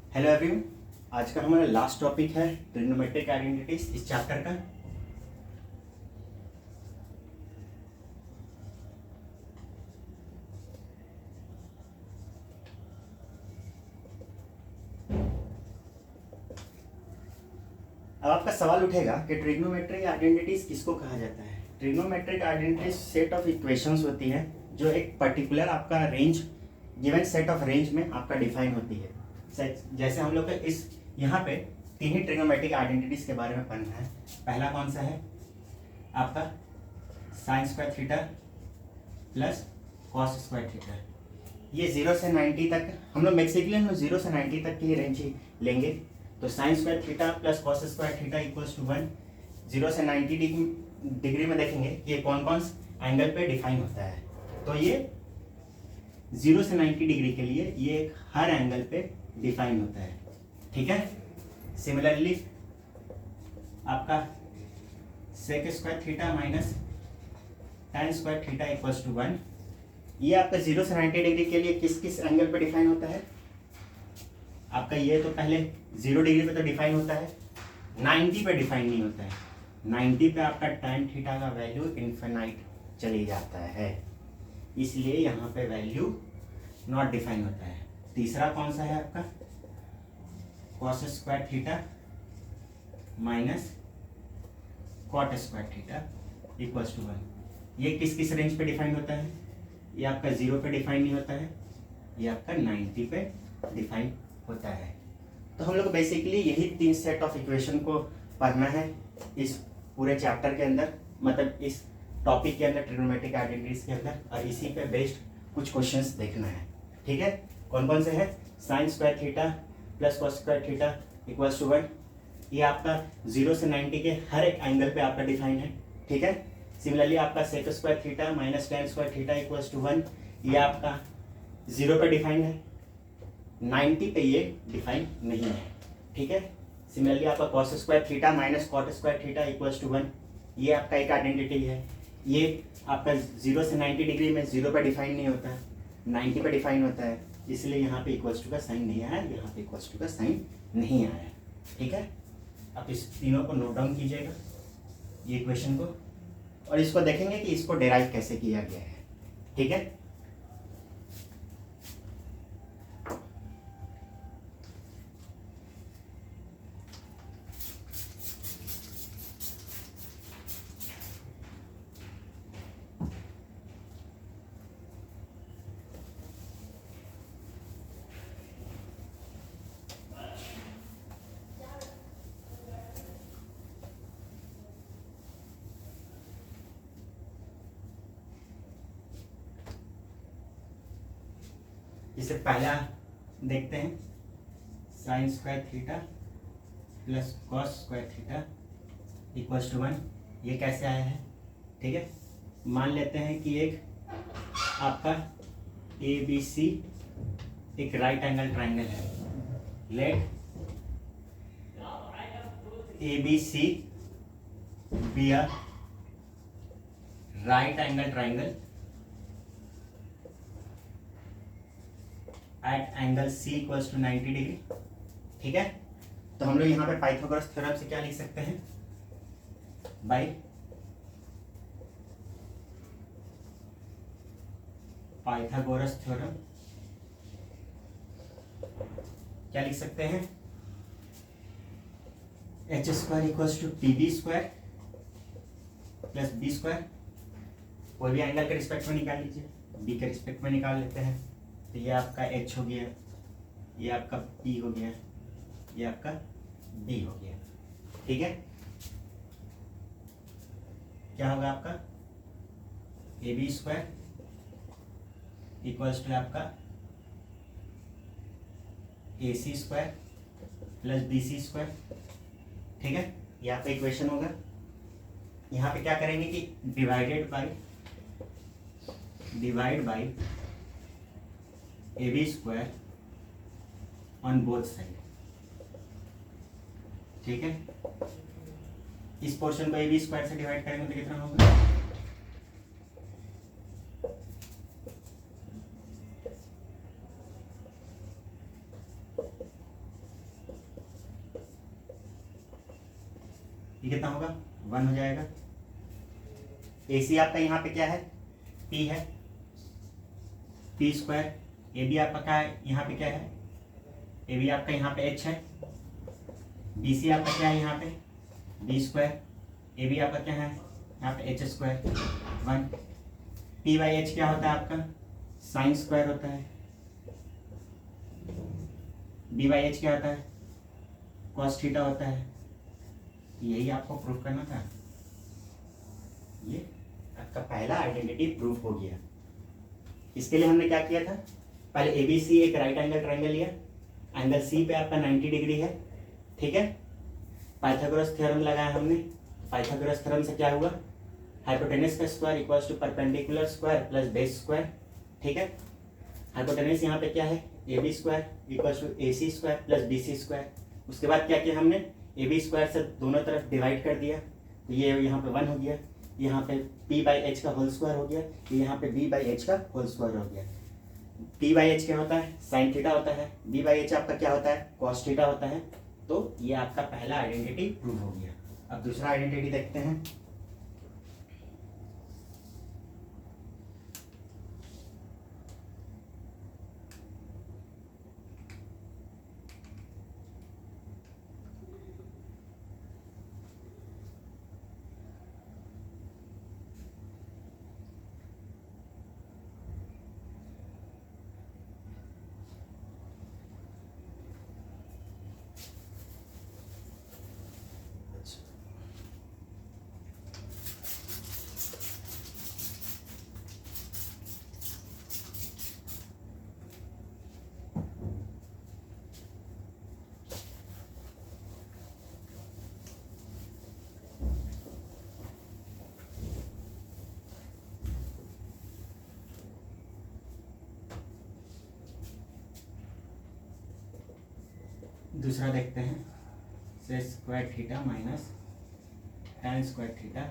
Hello everyone, आज का हमारा लास्ट टॉपिक है ट्रिग्नोमेट्रिक आइडेंटिटीज इस चैप्टर का। अब आपका सवाल उठेगा कि ट्रिग्नोमेट्रिक आइडेंटिटीज किसको कहा जाता है। Trigonometric identities set of equations होती है जो एक पर्टिकुलर आपका range, given set of range में आपका डिफाइन होती है। जैसे हम लोग का इस यहाँ पे तीन ही ट्रिग्नोमेट्रिक आइडेंटिटीज के बारे में पढ़ना है। पहला कौन सा है आपका sign square theta plus cos square theta. ये 0 से 90 तक हम लोग बेसिकली 0 से 90 तक की रेंज ही लेंगे। तो sine square theta plus cos square theta equals to 1। 0 से 90 डिग्री में देखेंगे कि ये कौन कौन एंगल पे डिफाइन होता है। तो ये 0 से 90 डिग्री के लिए ये हर एंगल पे डिफाइन होता है, ठीक है। सिमिलरली आपका sec square theta minus tan square theta equals to 1। ये आपका 0 से 90 डिग्री के लिए किस किस एंगल पे डिफाइन होता है आपका। ये तो पहले 0 डिग्री पे तो डिफाइन होता है, 90 पे डिफाइन नहीं होता है। 90 पे आपका tan थीटा का वैल्यू इन्फिनाइट चली जाता है, इसलिए यहाँ पे वैल्यू नॉट डिफाइन होता है। तीसरा कौन सा है आपका cos square theta minus cot square theta equals to 1। ये किस किस रेंज पे डिफाइन होता है। ये आपका 0 पे डिफाइन नहीं होता है, ये आपका 90 पे डिफाइन होता है। तो हम लोग बेसिकली यही तीन सेट ऑफ इक्वेशन को पढ़ना है इस पूरे चैप्टर के अंदर, मतलब इस टॉपिक के अंदर ट्रिग्नोमेट्रिक आइडेंटिटीज के अंदर, और इसी पे बेस्ड कुछ क्वेश्चंस देखना है, ठीक है। कौन कौन से है sine square theta plus cos square theta equals to 1। ये आपका 0 से 90 के हर एक एंगल पे आपका डिफाइन है, ठीक है। सिमिलरली आपका sec square theta minus tan square theta equals to 1। ये आपका 0 पे डिफाइन है, 90 पे ये डिफाइन नहीं है, ठीक है। सिमिलरली आपका cos square theta minus cot square theta equals to 1। ये आपका एक आइडेंटिटी है। ये आपका 0 से 90 डिग्री में 0 पे डिफाइन नहीं होता है, 90 पे डिफाइन होता है, इसलिए यहाँ पे इक्वल्स टू का साइन नहीं आया, यहाँ पे इक्वल्स टू का साइन नहीं आया, ठीक है। आप इस तीनों को नोट डाउन कीजिएगा, ये इक्वेशन को, और इसको देखेंगे कि इसको डेराइव कैसे किया गया है, ठीक है। इसे पहला देखते हैं, sine square theta plus cos square theta equals to 1। ये कैसे आया है, ठीक है। मान लेते हैं कि एक आपका ABC एक राइट एंगल ट्राइंगल है। Let ABC be a right angle triangle at angle C equals to 90 degree, ठीक है। तो हम लोग यहाँ पे पाइथागोरस थ्योरम से क्या लिख सकते हैं, बाय पाइथागोरस थ्योरम क्या लिख सकते हैं, H square equals to PB square plus B square. कोई भी एंगल के रिस्पेक्ट में निकाल लीजिए, B के रिस्पेक्ट में निकाल लेते हैं। तो ये आपका H हो गया, ये आपका P हो गया, ये आपका D हो गया, ठीक है। क्या होगा आपका AB स्क्वायर इक्वल्स टू आपका AC square plus BC square, ठीक है। यहाँ पे इक्वेशन होगा। यहाँ पे क्या करेंगे कि divide by AB square on both side, ठीक है। इस पोर्शन को AB स्क्वायर से डिवाइड करेंगे तो कितना होगा, ये कितना होगा 1 हो जाएगा। ए सी आपका यहाँ पे क्या है पी है, पी स्क्वायर। ए बी आपका क्या है यहाँ पे क्या है, ए बी आपका यहाँ पे एच है। बी सी आपका क्या है यहाँ पे बी स्क्वायर। ए बी आपका क्या है यहाँ पे H square 1। P by H क्या होता है आपका साइन स्क्वायर होता है। बी बाई एच क्या होता है कॉस थीटा होता है। यही आपको प्रूफ करना था। ये आपका पहला आइडेंटिटी प्रूफ हो गया। इसके लिए हमने क्या किया था, पहले ए बी सी एक राइट एंगल ट्राइंगल लिया, एंगल सी पे आपका 90 डिग्री है, ठीक है। पाइथागोरस थ्योरम लगाया हमने। पाइथागोरस थ्योरम से क्या हुआ, हाइपोटेनस का square equals to perpendicular square plus base square, ठीक है। हाइपोटेनस यहाँ पे क्या है A B square equals to A C square plus B C square. उसके बाद क्या किया हमने, ए बी स्क्वायर से दोनों तरफ डिवाइड कर दिया, तो ये यहाँ पे 1 हो गया, यहाँ पे पी बाई एच का होल स्क्वायर हो गया, ये यहाँ पे बी बाई एच का होल स्क्वायर हो गया। पी बाई एच क्या होता है साइन थीटा होता है, बी बाई एच आपका क्या होता है कॉस थीटा होता है। तो ये आपका पहला आइडेंटिटी प्रूव हो गया। अब दूसरा आइडेंटिटी देखते हैं। दूसरा देखते हैं, sec square theta minus tan square theta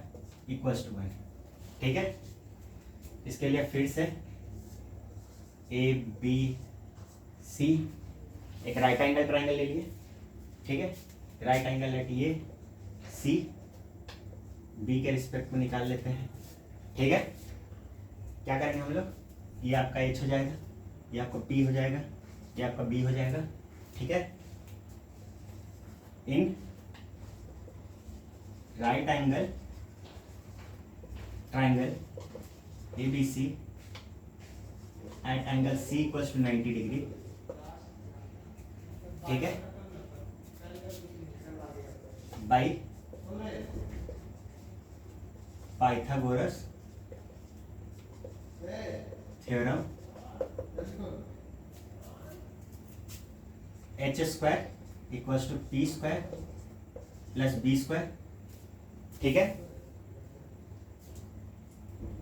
equals to 1, ठीक है। इसके लिए फिर से ए बी सी एक राइट एंगल ट्राइंगल ले लिए, ठीक है। राइट एंगल एट ए सी बी के रिस्पेक्ट में निकाल लेते हैं, ठीक है। क्या करेंगे हम लोग, ये आपका एच हो जाएगा, ये आपका पी हो जाएगा, ये आपका बी हो जाएगा, ठीक है। In right angle triangle A B C at angle C equals to 90 degree, ठीक है, by Pythagoras theorem H square equals to P square plus B square, ठीक है।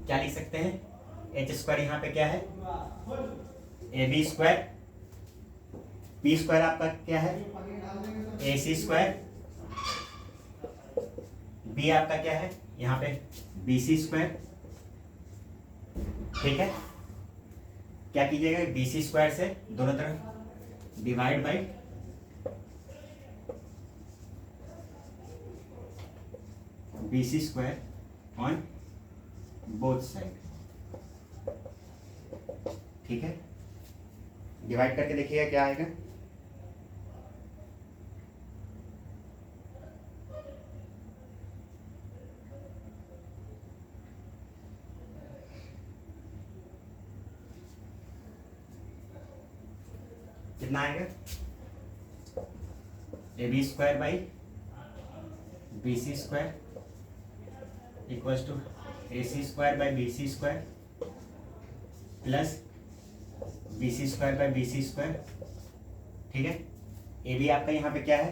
क्या लिख सकते हैं, एच स्क्वायर यहाँ पे क्या है A B square, B square आपका क्या है ए सी स्क्वायर, बी आपका क्या है यहाँ पे बी सी स्क्वायर, ठीक है। क्या कीजिएगा बी सी स्क्वायर से दोनों तरफ divide by B C square on both side, ठीक है। डिवाइड करके देखिएगा क्या आएगा, कितना आएगा A B square by B C square equals to A C square by B C square plus B C square by B C square, ठीक है। ए बी आपका यहाँ पे क्या है,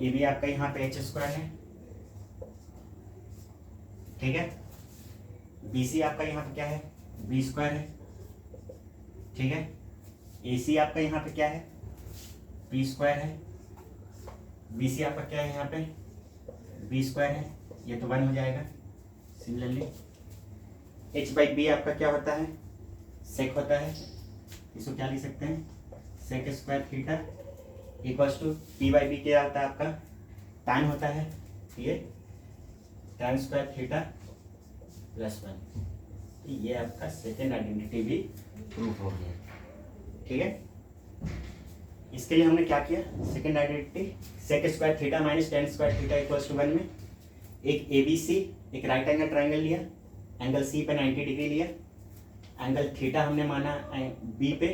ए बी आपका यहाँ पे एच स्क्वायर है, ठीक है। बी सी आपका यहाँ पे क्या है बी स्क्वायर है, ठीक है। ए सी आपका यहाँ पे क्या है पी स्क्वायर है, बी सी आपका क्या है यहाँ पे बी स्क्वायर है, ये तो 1 हो जाएगा। सिमिलरली एच बाई बी आपका क्या होता है सेक होता है, इसको क्या लिख सकते हैं sec square theta equals to P by B क्या होता है आपका tan होता है ये tan स्क्वायर थीटा प्लस 1। ये आपका सेकेंड आइडेंटिटी भी प्रूव हो गया। ठीक है, इसके लिए हमने क्या किया, second identity sec square theta minus tan square theta equals to 1 में एक ABC एक राइट एंगल ट्राइंगल लिया, एंगल C पे 90 डिग्री लिया, एंगल थीटा हमने माना B पे,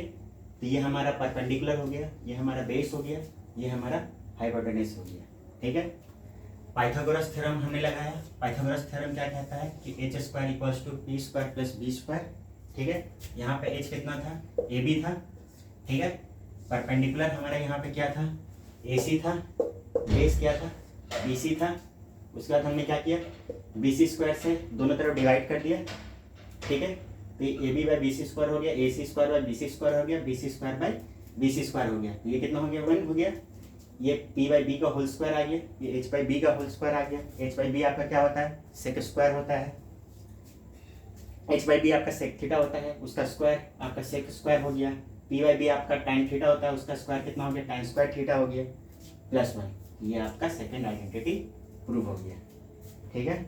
तो ये हमारा परपेंडिकुलर हो गया, ये हमारा बेस हो गया, ये हमारा हाइपोटेनस हो गया। ठीक है, पाइथागोरस थ्योरम हमने लगाया। पाइथागोरस थ्योरम क्या कहता है कि H square equals to P square plus B square. ठीक है, यहाँ पे एच कितना था, ए बी था। ठीक है, परपेंडिकुलर हमारा यहाँ पे क्या था, ए सी था, बेस क्या था, बी सी था। उसके बाद हमने क्या किया, बी सी स्क्वायर से दोनों तरफ डिवाइड कर दिया। ठीक है, तो A B by B C square हो गया, A C square by B C square हो गया, B C square by B C square हो गया। तो ये कितना हो गया, 1 हो गया। ये p बाई बी का होल स्क्वायर आ गया, ये h बाई बी का होल स्क्वायर आ गया। h बाई बी आपका क्या होता है, सेक स्क्वायर होता है। h बाई बी आपका सेक थीटा होता है, उसका स्क्वायर आपका सेक स्क्वायर हो गया। p बाई बी आपका tan थीटा होता है, उसका स्क्वायर कितना हो गया, tan स्क्वायर थीटा हो गया प्लस 1। ये आपका सेकेंड आइडेंटिटी प्रूव हो गया। ठीक है,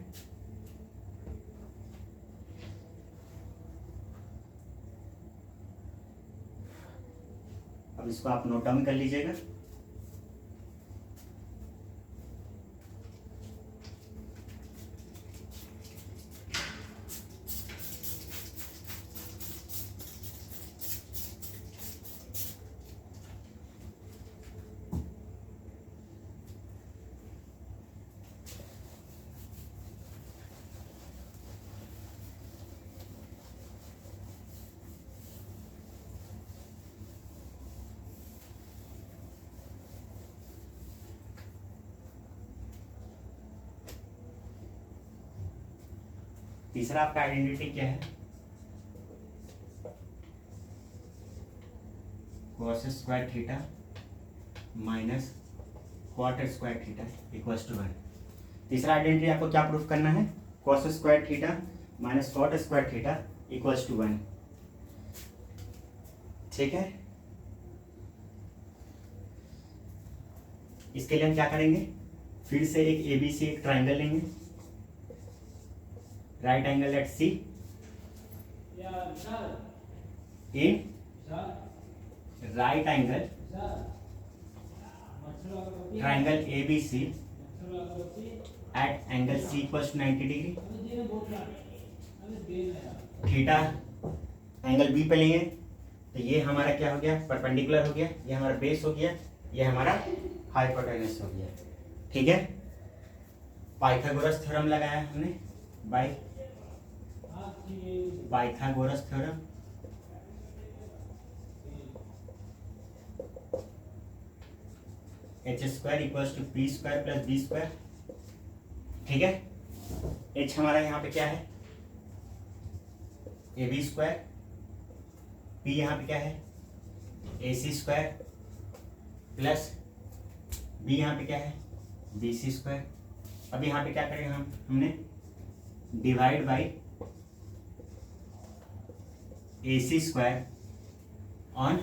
अब इसको आप नोट डाउन कर लीजिएगा। तीसरा आपका आइडेंटिटी क्या है, cos square theta minus cot square theta equals to 1। तीसरा आइडेंटिटी आपको क्या प्रूफ करना है, cos square theta minus cot square theta equals to 1। ठीक है, इसके लिए हम क्या करेंगे, फिर से एक ABC एक ट्राइंगल लेंगे, right angle at C in right angle triangle ABC at angle C equals to 90 degree. Theta angle B पे लेंगे, तो ये हमारा क्या हो गया, परपेंडिकुलर हो गया, ये हमारा बेस हो गया, ये हमारा हाइपोटेनस हो गया। ठीक है, पाइथागोरस थ्योरम लगाया हमने, Pythagoras theorem H square equals to P square plus B square. ठीक है, एच हमारा यहाँ पे क्या है, ए बी स्क्वायर, पी यहाँ पे क्या है, ए सी स्क्वायर प्लस बी यहाँ पे क्या है, बी सी स्क्वायर। अब यहाँ पे क्या करेंगे हमने divide by A C square on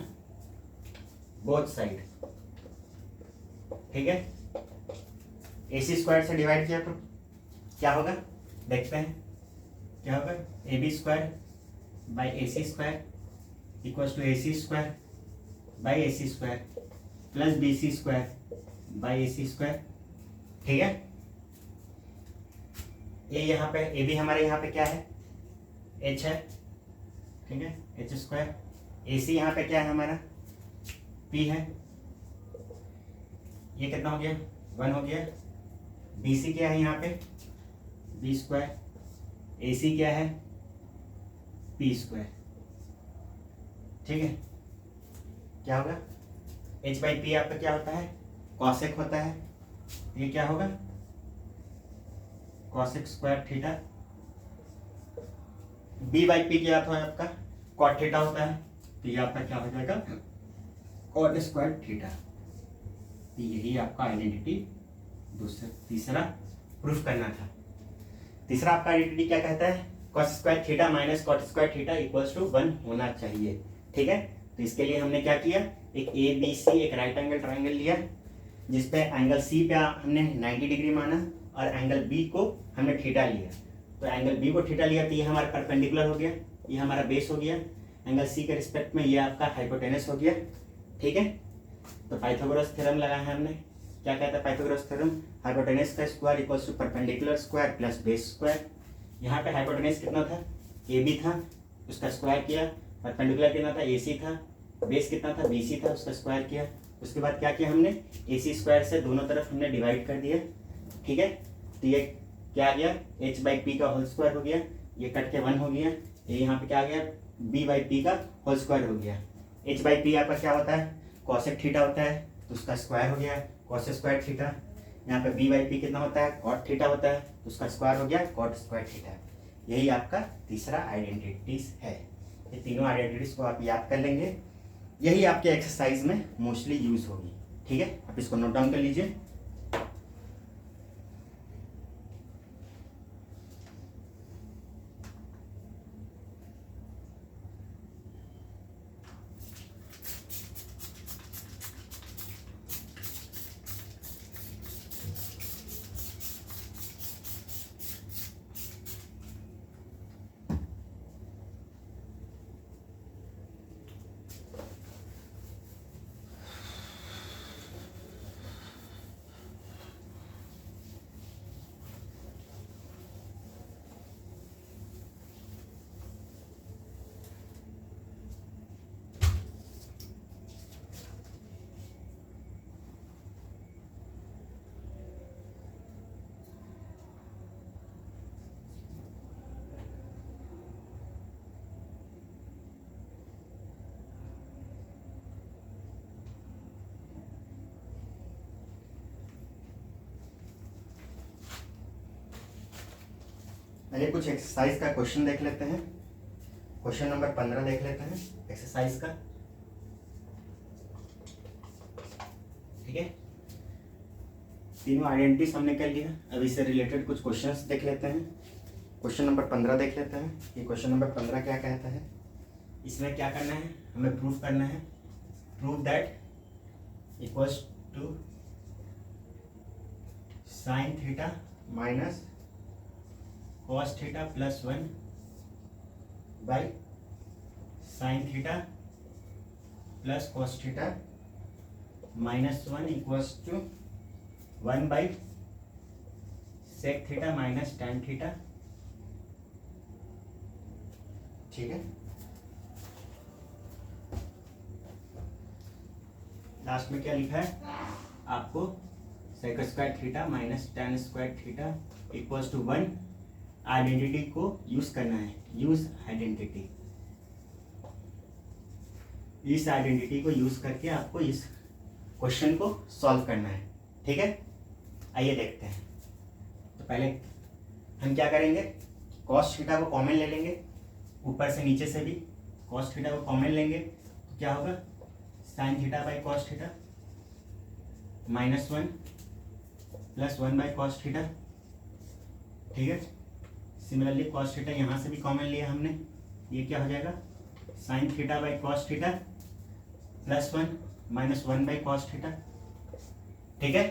both side. ठीक है, ए सी स्क्वायर से डिवाइड किया तो क्या होगा, देखते हैं क्या होगा, A B square by A C square equals to A C square by A C square plus B C square by A C square. ठीक है, ये यहाँ पे ए बी हमारे यहाँ पे क्या है, एच है। ठीक है, एच स्क्वायर, ए सी यहाँ पे क्या है हमारा, पी है, ये कितना हो गया, 1 हो गया। बी सी क्या है यहाँ पे, बी स्क्वायर, ए सी क्या है, पी स्क्वायर। ठीक है, क्या होगा, एच बाई पी आपका क्या होता है, कॉसेक होता है, ये क्या होगा, cosec square theta. B by P क्या होता है आपका, कॉट थीटा होता है, तो ये आपका क्या हो जाएगा, कॉट स्क्वायर थीटा। तो यही आपका आइडेंटिटी तीसरा प्रूफ करना था। तीसरा आपका आइडेंटिटी क्या कहता है, cos square theta minus cot square theta equals to 1 होना चाहिए। ठीक है, तो इसके लिए हमने क्या किया, एक ए बी सी एक राइट एंगल ट्राइंगल लिया, जिसपे एंगल सी पे हमने 90 डिग्री माना और एंगल बी को हमने थीटा लिया। तो एंगल बी को थीटा लिया तो ये हमारा परपेंडिकुलर हो गया, ये हमारा बेस हो गया। एंगल सी के रिस्पेक्ट में ये आपका हाइपोटेनस हो गया। ठीक है, तो पाइथागोरस थ्योरम लगाया है हमने। क्या कहता है पाइथागोरस थ्योरम? हाइपोटेनस का square equals to perpendicular square plus base square. यहाँ पे हाइपोटेनस कितना था? ए बी था, उसका स्क्वायर किया। परपेंडिकुलर कितना था? ए सी था। बेस कितना था? बी सी था, उसका स्क्वायर किया। उसके बाद क्या किया हमने? ए सी स्क्वायर से दोनों तरफ हमने डिवाइड कर दिया। ठीक है, तो ये क्या आ गया? एच बाई पी का होल स्क्वायर हो गया, ये कट के 1 हो गया। ये यहाँ पे क्या आ गया? बी बाई पी का होल स्क्वायर हो गया। एच बाई पी आपका क्या होता है? कॉसेक थीटा होता है, तो उसका स्क्वायर हो गया कॉस स्क्वायर थीटा। यहाँ पे बी बाई पी कितना होता है? कॉट थीटा होता है, तो उसका स्क्वायर हो गया कॉट स्क्वायर थीटा। यही आपका तीसरा आइडेंटिटीज है। ये तीनों आइडेंटिटीज को आप याद कर लेंगे, यही आपके एक्सरसाइज में मोस्टली यूज होगी। ठीक है, आप इसको नोट डाउन कर लीजिए। चलिए कुछ एक्सरसाइज का क्वेश्चन देख लेते हैं। क्वेश्चन नंबर 15 देख लेते हैं एक्सरसाइज का। ठीक है, तीनों आइडेंटिटीज हमने कर लिया। अब इससे रिलेटेड कुछ क्वेश्चंस देख लेते हैं। क्वेश्चन नंबर 15 देख लेते हैं। ये क्वेश्चन नंबर 15 क्या कहता है? इसमें क्या करना है? हमें प्रूव करना है। Prove that equals to sine theta minus cos theta plus 1 by sine theta plus cos theta minus 1 equals to 1 by sec theta minus tan theta. ठीक है, लास्ट में क्या लिखा है आपको? Sec square theta minus tan square theta equals to 1। Identity को use करना है, यूज आइडेंटिटी। इस आइडेंटिटी को यूज करके आपको इस क्वेश्चन को सॉल्व करना है। ठीक है, आइए देखते हैं। तो पहले हम क्या करेंगे? कॉस थीटा को कॉमन ले लेंगे, ऊपर से नीचे से भी कॉस थीटा को कॉमन लेंगे तो क्या होगा? Sine theta by cos theta minus 1 plus 1 by cos theta. ठीक है, सिमिलरली कॉस थीटा यहाँ से भी कॉमन लिया हमने, ये क्या हो जाएगा? Sine theta by cos theta plus 1 minus 1 by cos theta. ठीक है,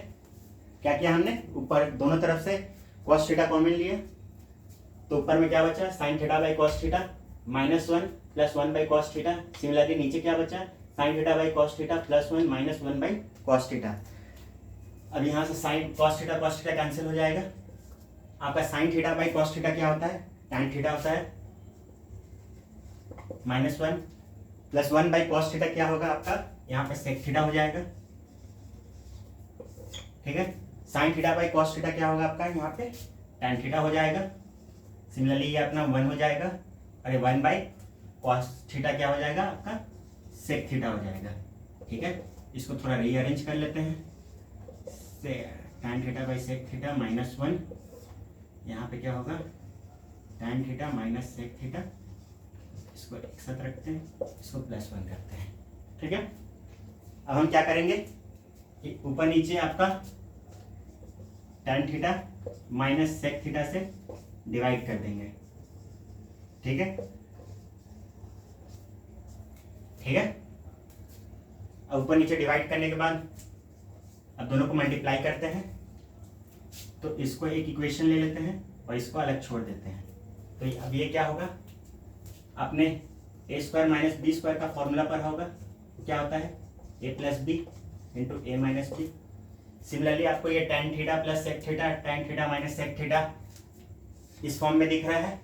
क्या किया हमने? ऊपर दोनों तरफ से कॉस थीटा कॉमन लिया, तो ऊपर में क्या बचा? Sine theta by cos theta minus 1 plus 1 by cos theta. Similarly नीचे क्या बचा? Sine theta by cos theta plus 1 minus 1 by cos theta. अब यहाँ से साइन कॉस थीटा कैंसिल हो जाएगा। आपका sine theta by cos theta क्या होता है? tan थीटा होता है minus 1 plus 1 by cos theta क्या होगा आपका? यहाँ पे सेक थीटा हो जाएगा। ठीक है, sine theta by cos theta क्या होगा आपका? यहाँ पे tan थीटा हो जाएगा। सिमिलरली ये अपना 1 हो जाएगा, अरे 1 बाई कॉस थीटा क्या हो जाएगा आपका? सेक थीटा हो जाएगा। ठीक है, इसको थोड़ा रीअरेंज कर लेते हैं। tan theta by sec theta minus 1, यहाँ पे क्या होगा? tan theta minus sec theta. इसको एक साथ रखते हैं, इसको प्लस 1 करते हैं। ठीक है, अब हम क्या करेंगे कि ऊपर नीचे आपका tan theta minus sec theta से डिवाइड कर देंगे। ठीक है, ठीक है, अब ऊपर नीचे डिवाइड करने के बाद अब दोनों को मल्टीप्लाई करते हैं तो इसको एक इक्वेशन ले लेते हैं और इसको अलग छोड़ देते हैं। तो अब ये क्या होगा, अपने a square minus B square का फॉर्मूला पर होगा, तो क्या होता है ए plus b into a minus b. Similarly आपको ये tan theta plus sec theta, tan theta minus sec theta इस फॉर्म में दिख रहा है,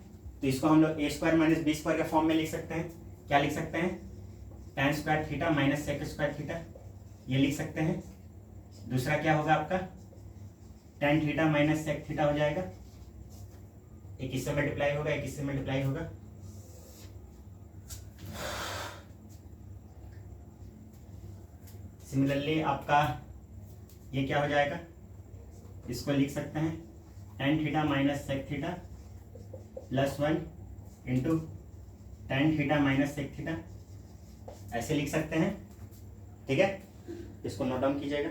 तो इसको हम लोग a square minus B square के फॉर्म में लिख सकते हैं। क्या लिख सकते हैं, tan square theta minus sec square theta, ये लिख सकते हैं। दूसरा क्या होगा आपका, tan theta minus sec theta हो जाएगा, एक इससे मल्टीप्लाई होगा, एक इससे मल्टीप्लाई होगा। सिमिलरली आपका ये क्या हो जाएगा, इसको लिख सकते हैं tan theta minus sec theta plus 1 into tan theta minus sec theta, ऐसे लिख सकते हैं। ठीक है, इसको नोट डाउन कीजिएगा।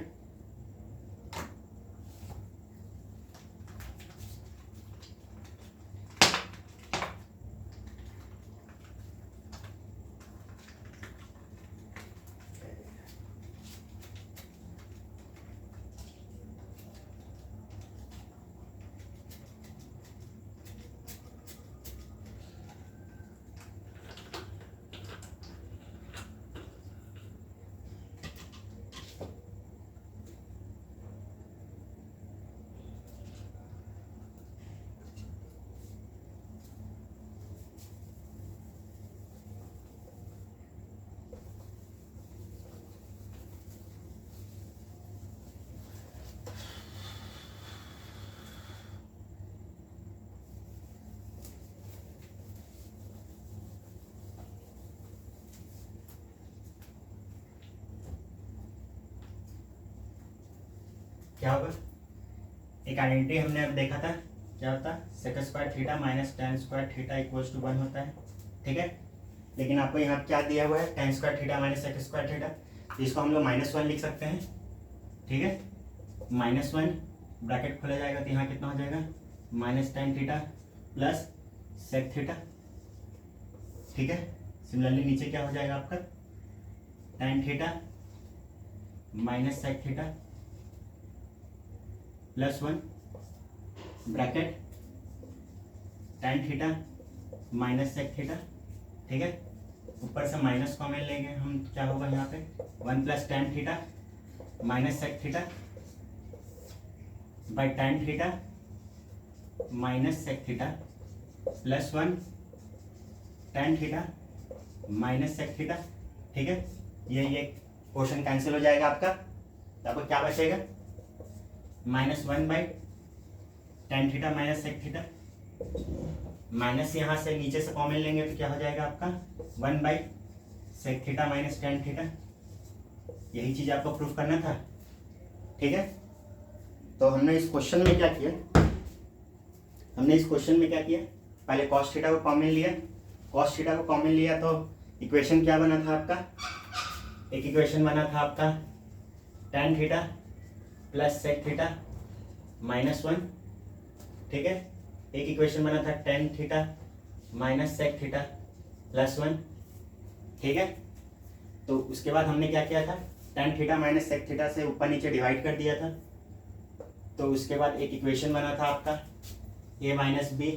क्या होगा, एक आइडेंटिटी हमने अब देखा था, क्या होता है sec square theta minus tan square theta equals to 1 होता है। ठीक है, लेकिन आपको यहाँ क्या दिया हुआ है, tan square theta minus sec square theta, तो इसको हम लोग -1 लिख सकते हैं। ठीक है, -1 ब्रैकेट खोला जाएगा तो यहाँ कितना हो जाएगा, minus tan theta plus sec theta. ठीक है, सिमिलरली नीचे क्या हो जाएगा आपका, tan theta minus sec theta plus 1 bracket tan theta minus sec theta. ठीक है, ऊपर से माइनस कॉमन लेंगे हम, क्या होगा यहाँ पे 1 plus tan theta minus sec theta by tan theta minus sec theta plus 1 tan theta minus sec theta. ठीक है, ये पोर्शन कैंसिल हो जाएगा आपका, तो आपको क्या बचेगा, -1 by tan theta minus sec theta, minus यहाँ से नीचे से कॉमन लेंगे तो क्या हो जाएगा आपका 1 by sec theta minus tan theta. यही चीज आपको प्रूफ करना था। ठीक है, तो हमने इस क्वेश्चन में क्या किया, पहले cos थीटा को कॉमन लिया, तो इक्वेशन क्या बना था आपका, एक इक्वेशन बना था आपका tan theta plus sec theta -1। ठीक है, एक इक्वेशन बना था tan theta minus sec theta plus 1। ठीक है, तो उसके बाद हमने क्या किया था, tan theta minus sec theta से ऊपर नीचे डिवाइड कर दिया था। तो उसके बाद एक इक्वेशन बना था आपका a minus B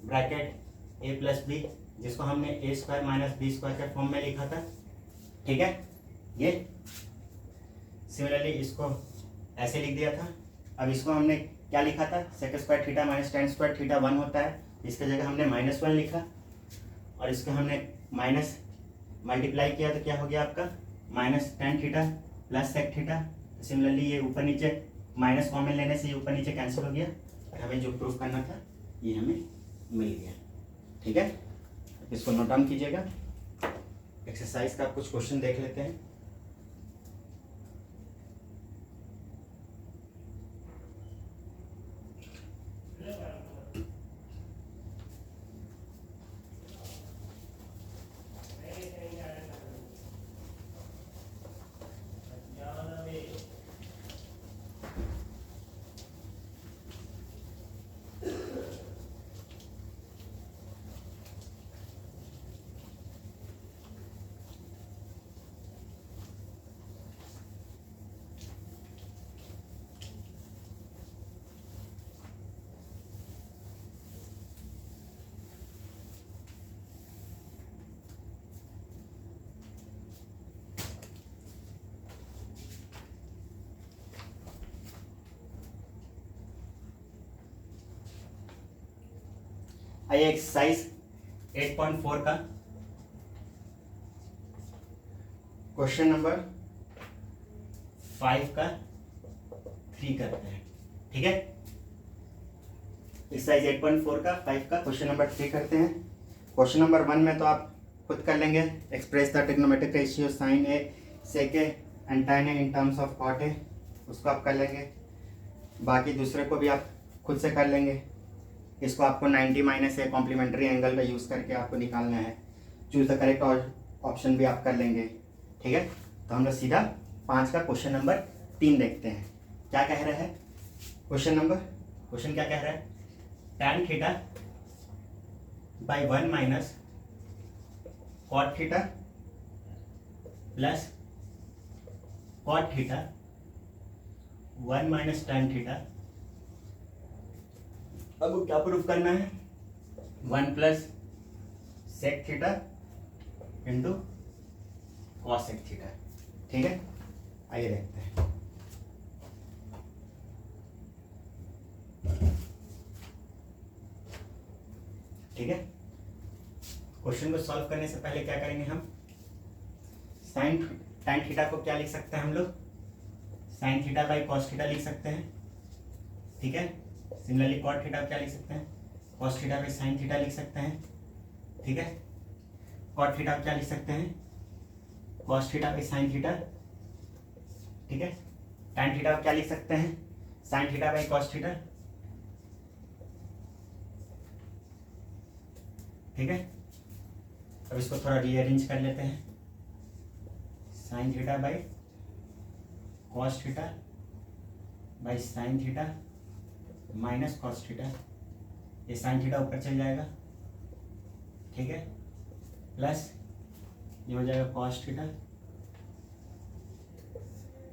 bracket a plus b, जिसको हमने a square minus B square के फॉर्म में लिखा था। ठीक है, ये सिमिलरली इसको ऐसे लिख दिया था। अब इसको हमने क्या लिखा था, sec square theta minus tan square theta 1 होता है, इसके जगह हमने -1 लिखा, और इसको हमने माइनस मल्टीप्लाई किया तो क्या हो गया आपका -tan theta plus sec theta. Similarly ये ऊपर नीचे माइनस कॉमन लेने से ये ऊपर नीचे कैंसिल हो गया, और हमें जो प्रूफ करना था ये हमें मिल गया। ठीक है, इसको नोट डाउन कीजिएगा। एक्सरसाइज का कुछ क्वेश्चन देख लेते हैं। आइए एक्सरसाइज 8.4 का क्वेश्चन नंबर 5 का 3 करते हैं। ठीक है, एक्सरसाइज 8.4 का 5 का क्वेश्चन नंबर 3 करते हैं। क्वेश्चन नंबर 1 में तो आप खुद कर लेंगे, express the trigonometric ratio sine a sec a and tan a in terms of cot a, उसको आप कर लेंगे। बाकी दूसरे को भी आप खुद से कर लेंगे। इसको आपको 90 माइनस ए कॉम्प्लीमेंट्री एंगल का यूज़ करके आपको निकालना है। चूज द करेक्ट ऑप्शन भी आप कर लेंगे। ठीक है, तो हम लोग सीधा 5 का क्वेश्चन नंबर 3 देखते हैं। क्या कह रहा है क्वेश्चन क्या कह रहा है? tan theta by 1 minus cot theta plus cot theta 1 minus tan theta. अब क्या प्रूफ करना है? 1 plus sec theta into cosec theta. ठीक है, आइए देखते हैं। ठीक है, क्वेश्चन को सॉल्व करने से पहले क्या करेंगे हम? tan थीटा को क्या लिख सकते हैं हम लोग? sin theta by cos theta लिख सकते हैं। ठीक है, सिमिलरली कॉट थीटा क्या लिख सकते हैं? Cos theta by sine theta लिख सकते हैं। ठीक है, कॉट थीटा क्या लिख सकते हैं? Cos theta by sine theta. ठीक है, tan थीटा क्या लिख सकते हैं? Sine theta by cos theta. ठीक है, अब इसको थोड़ा रीअरेंज कर लेते हैं। Sine theta by cos theta by sine theta minus cos theta. ये साइन थीटा ऊपर चल जाएगा। ठीक है, प्लस ये हो जाएगा cos theta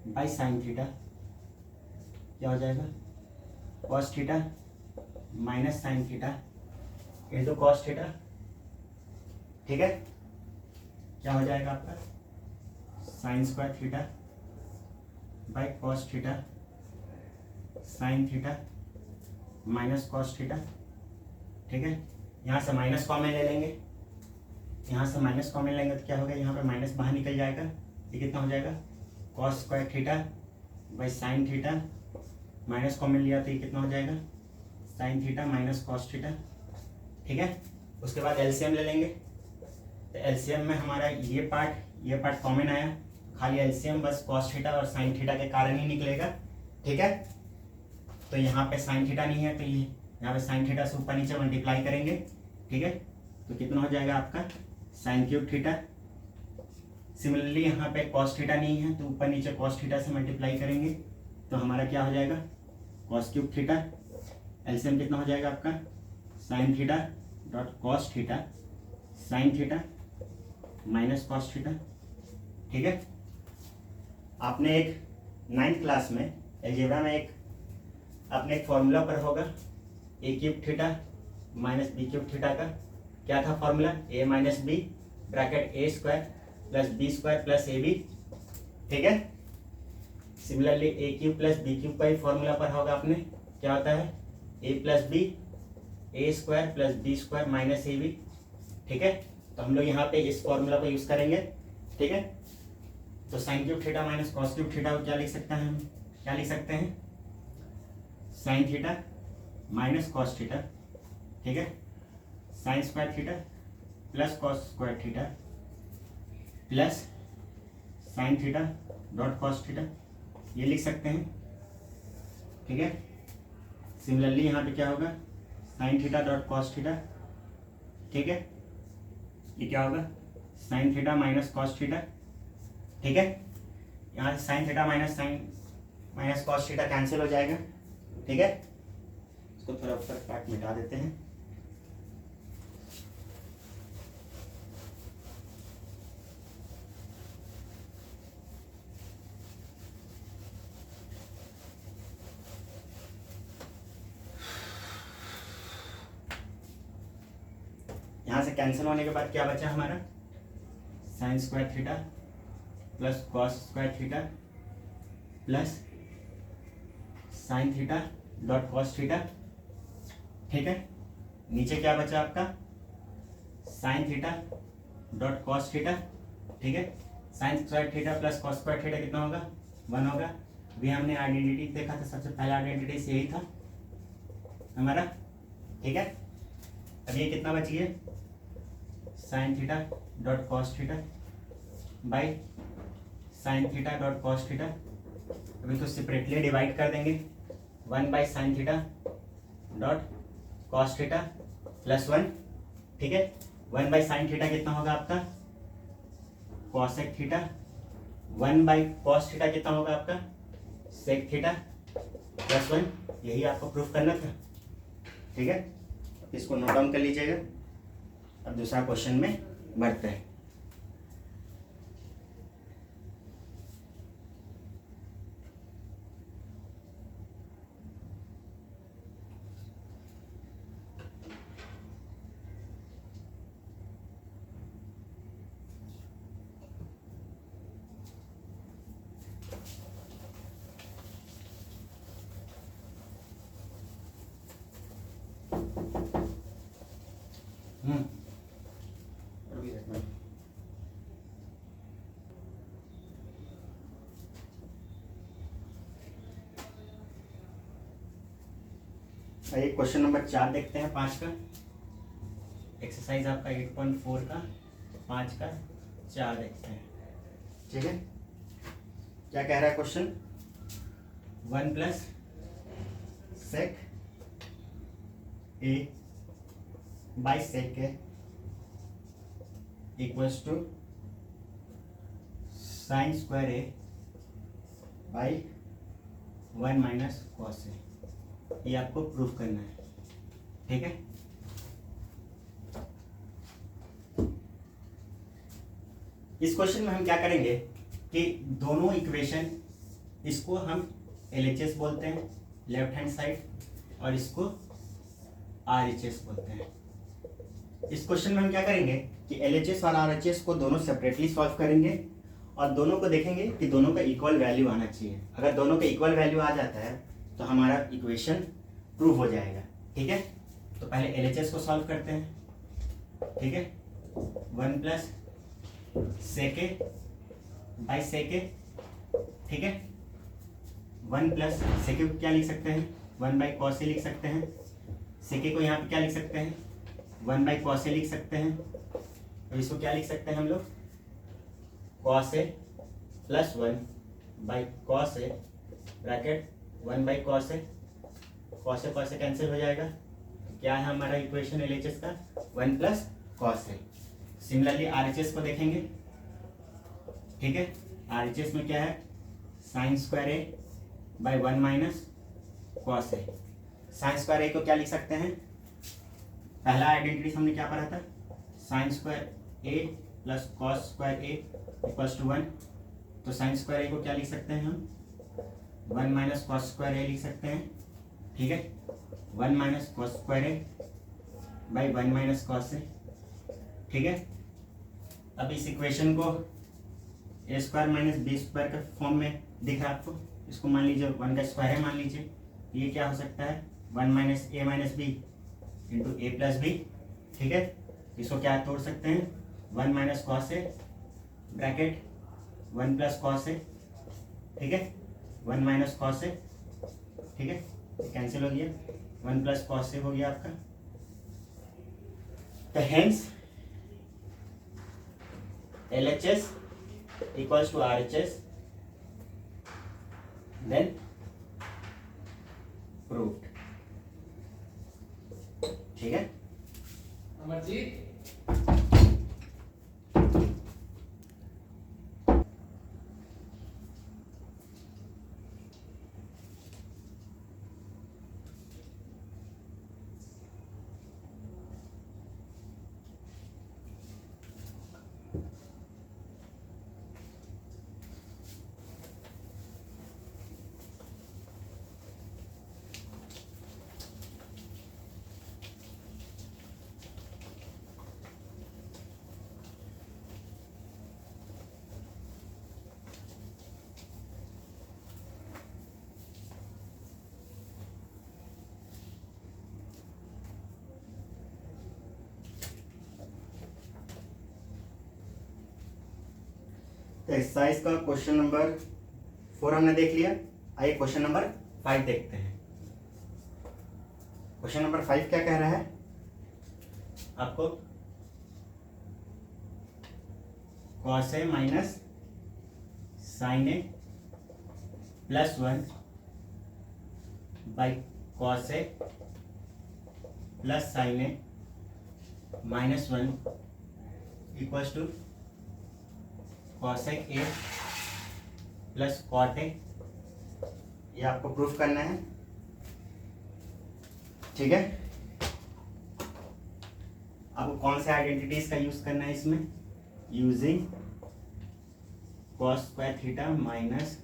by sine theta. क्या हो जाएगा? Cos theta minus sine theta into cos theta. ठीक है, क्या हो जाएगा आपका? Sign square theta by cos theta sine theta minus cos theta. ठीक है, यहाँ से माइनस कॉमन ले लेंगे। तो क्या होगा? यहाँ पे माइनस बाहर निकल जाएगा। ये कितना हो जाएगा? Cos square theta by sine theta, minus common लिया तो ये कितना हो जाएगा? Sign theta minus cos theta. ठीक है, उसके बाद एलसीएम ले लेंगे। तो एलसीएम में हमारा ये पार्ट कॉमन आया, खाली एलसीएम बस कॉस थीटा और साइन थीटा के कारण ही निकलेगा। ठीक है, तो यहाँ पे साइन थीटा नहीं है, तो ये यहाँ पे साइन थीटा से ऊपर नीचे मल्टीप्लाई करेंगे। ठीक है, तो कितना हो जाएगा आपका? Sine cube theta. सिमिलरली यहाँ पे कॉस थीटा नहीं है, तो ऊपर नीचे कॉस थीटा से मल्टीप्लाई करेंगे, तो हमारा क्या हो जाएगा? Cos cube theta. एलसीएम कितना हो जाएगा आपका? Sine theta dot cos theta sine theta minus cos theta. ठीक है, आपने एक 9th क्लास में अलजेब्रा में आपने एक फॉर्मूला पर होगा A cube theta minus B cube theta का। क्या था formula? A minus B bracket A square plus B square plus A B. ठीक है, similarly A cube plus B cube का ही फॉर्मूला पर होगा आपने। क्या होता है? ए plus B A square plus B square minus A B. ठीक है, तो हम लोग यहाँ पे इस फॉर्मूला को यूज करेंगे। ठीक है, तो sine cube theta minus cos cube theta को क्या लिख सकते हैं हम? क्या लिख सकते हैं? Sign theta minus cos theta. ठीक है, sine square theta plus cos square theta plus sine theta dot cos theta, ये लिख सकते हैं। ठीक है, सिमिलरली यहाँ पे क्या होगा? Sine theta dot cos theta. ठीक है, ये क्या होगा? Sign theta minus cos theta. ठीक है, यहाँ से sign theta minus cos theta cancel हो जाएगा। ठीक है, इसको थोड़ा ऊपर पार्ट मिटा देते हैं। यहाँ से कैंसिल होने के बाद क्या बचा हमारा? Sign square theta plus cos square theta plus sine theta dot cos theta. ठीक है, नीचे क्या बचा आपका, sine theta dot cos theta, ठीक है। Sine square theta plus cos square theta कितना होगा, 1 होगा। अभी हमने आइडेंटिटी देखा था, सबसे पहला आइडेंटिटी यही था हमारा, ठीक है। अब ये कितना बची है, sine theta dot cos theta by sine theta dot cos theta. अभी तो सेपरेटली डिवाइड कर देंगे, 1 by sine theta dot cos theta plus 1, ठीक है। 1 बाई साइन थीटा कितना होगा आपका, cosec theta. 1 by cos theta कितना होगा आपका, सेक थीटा प्लस 1। यही आपको प्रूफ करना था, ठीक है। इसको नोट डाउन कर लीजिएगा। अब दूसरा क्वेश्चन में बढ़ते हैं। ये क्वेश्चन नंबर 4 देखते हैं, 5 का एक्सरसाइज आपका 8.4 का 5 का 4 देखते हैं, ठीक है। क्या कह रहा है question, 1 plus sec A by sec A equals to sine square A by 1 minus cos A. ये आपको प्रूफ करना है, ठीक है। इस क्वेश्चन में हम क्या करेंगे कि दोनों इक्वेशन, इसको हम LHS बोलते हैं लेफ्ट हैंड साइड, और इसको RHS बोलते हैं। इस क्वेश्चन में हम क्या करेंगे कि LHS और RHS को दोनों सेपरेटली सॉल्व करेंगे और दोनों को देखेंगे कि दोनों का इक्वल वैल्यू आना चाहिए। अगर दोनों का इक्वल वैल्यू आ जाता है तो हमारा इक्वेशन प्रूव हो जाएगा, ठीक है। तो पहले LHS को सॉल्व करते हैं, ठीक है। 1 plus sec A by sec a, ठीक है। 1 प्लस सेक ए को क्या लिख सकते हैं, 1 बाई कॉस ए लिख सकते हैं। सेक ए को यहाँ पे क्या लिख सकते हैं, 1 बाई कॉस ए लिख सकते हैं। और इसको क्या लिख सकते हैं हम लोग, cos A plus 1 by cos A bracket 1 by cos A cancel हो जाएगा। क्या है हमारा इक्वेशन LHS का, 1 plus cos A. Similarly RHS को देखेंगे, ठीक है। RHS में क्या है, sine square A by 1 minus cos A. Sine square A को क्या लिख सकते हैं, पहला आइडेंटिटी हमने क्या पढ़ा था, sine square A plus cos square a equals to 1। तो साइन स्क्वायर ए को क्या लिख सकते हैं हम, 1 माइनस कॉस स्क्वायर ए लिख सकते हैं, ठीक है। 1 minus cos square A by 1 minus cos A, ठीक है। अब इस इक्वेशन को A square minus B square के फॉर्म में दिख रहा है आपको, इसको मान लीजिए 1 का स्क्वायर है, मान लीजिए ये क्या हो सकता है, 1 माइनस ए माइनस बी इंटू ए प्लस बी, ठीक है। इसको क्या तोड़ सकते हैं, 1 minus cos A bracket 1 plus cos A, ठीक है। 1 माइनस कॉस ए, ठीक है, कैंसिल हो गया, 1 प्लस कॉस ए हो गया आपका। तो hence LHS equals to RHS, then proved, ठीक है। अमरजीत, एक्सरसाइज का क्वेश्चन नंबर 4 हमने देख लिया। आइए क्वेश्चन नंबर 5 देखते हैं। क्वेश्चन नंबर 5 क्या कह रहा है आपको? cos a minus sin a plus 1 by cos a plus sin a minus 1 equals to cosec a प्लस cot a। ये आपको प्रूफ करना है, ठीक है। आपको कौन से आइडेंटिटीज का यूज करना है इसमें? Using cos square theta minus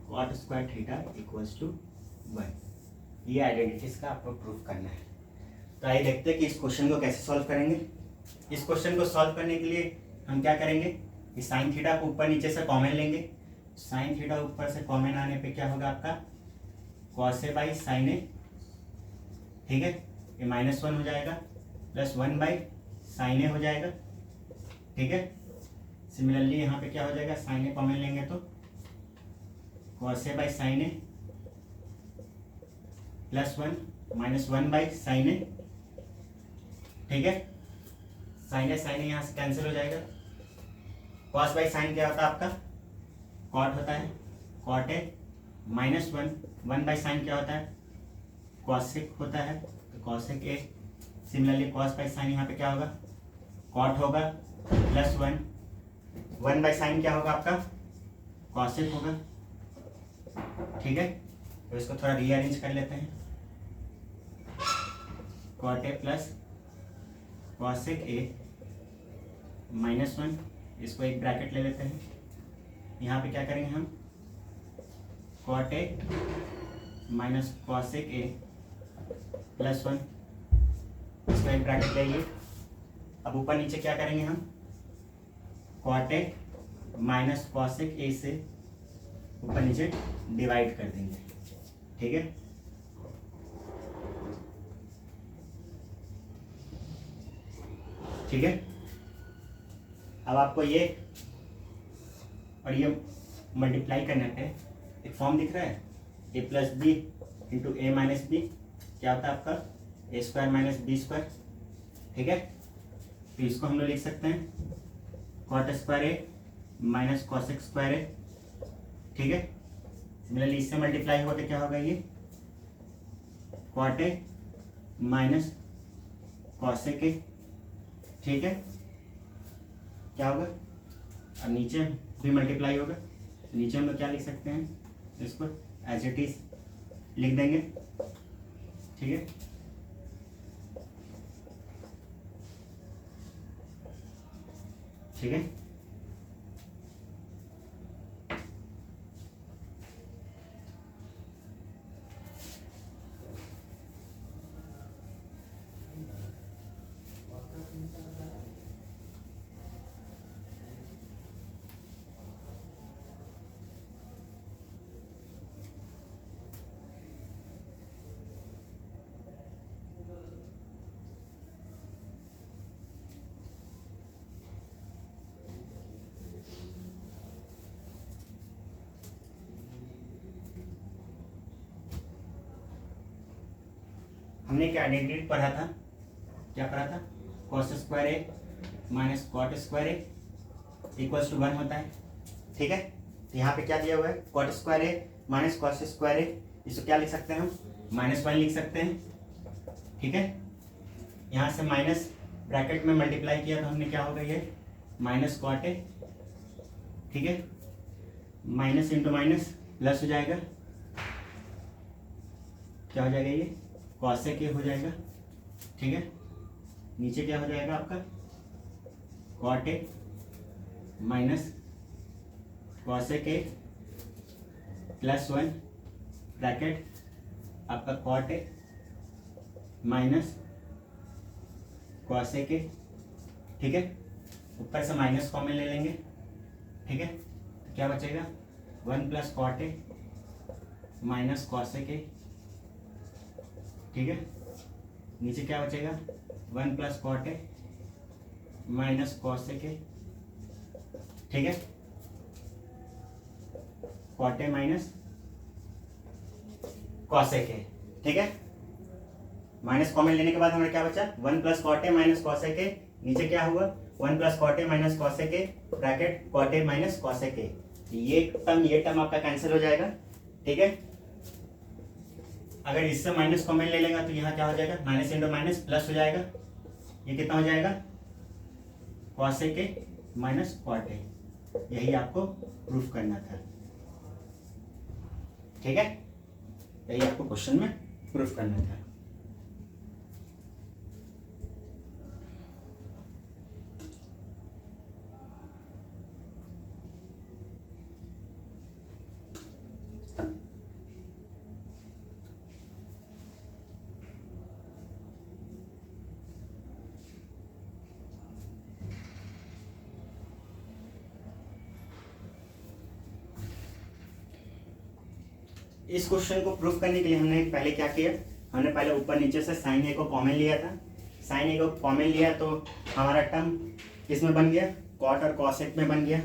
cot square theta equals to 1। ये आइडेंटिटीज का आपको प्रूफ करना है। तो आइए देखते हैं कि इस क्वेश्चन को कैसे सॉल्व करेंगे। इस क्वेश्चन को सॉल्व करने के लिए हम क्या करेंगे कि साइन थीटा को ऊपर नीचे से कॉमन लेंगे। साइन थीटा ऊपर से कॉमन आने पे क्या होगा आपका? cos a by sine A, ठीक है। ये माइनस 1 हो जाएगा प्लस 1 बाई साइन ए हो जाएगा, ठीक है। सिमिलरली यहाँ पे क्या हो जाएगा? साइन ए कॉमन लेंगे तो cos a by sine A plus 1 minus 1 by sine A, ठीक है। साइन ए यहाँ से कैंसिल हो जाएगा। cos बाई साइन क्या होता है आपका? cot होता है। cot a minus 1 by sign क्या होता है? cosec होता है, तो cosec A. Similarly cos by sine यहाँ पे क्या होगा? cot होगा प्लस 1 बाई साइन क्या होगा आपका? cosec होगा, ठीक है। तो इसको थोड़ा रीअरेंज कर लेते हैं। cot ए प्लस cosec ए माइनस 1, इसको एक ब्रैकेट ले लेते हैं। यहाँ पे क्या करेंगे हम? cot a minus cosec A plus 1, इसको एक ब्रैकेट ले लिए। अब ऊपर नीचे क्या करेंगे हम? cot ए माइनस cosec ए से ऊपर नीचे डिवाइड कर देंगे, ठीक है। ठीक है। अब आपको ये और ये मल्टीप्लाई करने पे एक फॉर्म दिख रहा है, ए plus b into a minus B. क्या होता है आपका? ए स्क्वायर माइनस बी स्क्वायर, ठीक है। तो इसको हम लोग लिख सकते हैं cot square a minus cosec square ए, ठीक है। सिमिलरली इससे मल्टीप्लाई होकर क्या होगा? ये cot a minus cosec a, ठीक है। क्या होगा? और नीचे भी मल्टीप्लाई होगा, तो नीचे हम लोग क्या लिख सकते हैं? इसको एज इट इज लिख देंगे, ठीक है। ठीक है। हमने क्या आइडेंटिटी पढ़ा था? क्या पढ़ा था? cos square a minus cot square a equals to 1 होता है, ठीक है। तो यहाँ पे क्या दिया हुआ है? cot square a minus cos square ए, इसको क्या लिख सकते हैं हम? -1 लिख सकते हैं, ठीक है। यहाँ से माइनस ब्रैकेट में मल्टीप्लाई किया तो हमने क्या होगा? ये माइनस cot ए, ठीक है। माइनस इंटू माइनस प्लस हो जाएगा, क्या हो जाएगा? ये cosec ए हो जाएगा, ठीक है। नीचे क्या हो जाएगा आपका? cot a minus cosec A plus 1 bracket आपका cot a minus cosec a, ठीक है। ऊपर से माइनस कॉमन ले लेंगे, ठीक है। तो क्या बचेगा? 1 plus cot a minus cosec a, ठीक है। नीचे क्या बचेगा? 1 plus cot a minus cosec a, ठीक है। Cot A minus cosec a, ठीक है। माइनस कॉमन लेने के बाद हमारे क्या बचा, 1 plus cot A minus cosec a, नीचे क्या हुआ 1 plus cot A minus cosec a bracket cot A minus cosec a. ये टर्म आपका कैंसिल हो जाएगा, ठीक है। अगर इससे माइनस कॉमन ले लेगा तो यहाँ क्या हो जाएगा, माइनस इंटू माइनस प्लस हो जाएगा। ये कितना हो जाएगा, cosec A minus cot a. यही आपको प्रूफ करना था, ठीक है। यही आपको क्वेश्चन में प्रूफ करना था। इस क्वेश्चन को प्रूफ करने के लिए हमने पहले क्या किया, हमने पहले ऊपर नीचे से साइन ए को कॉमन लिया था। साइन ए को कॉमन लिया तो हमारा टर्म किसमें बन गया, कॉट और कॉसेक में बन गया।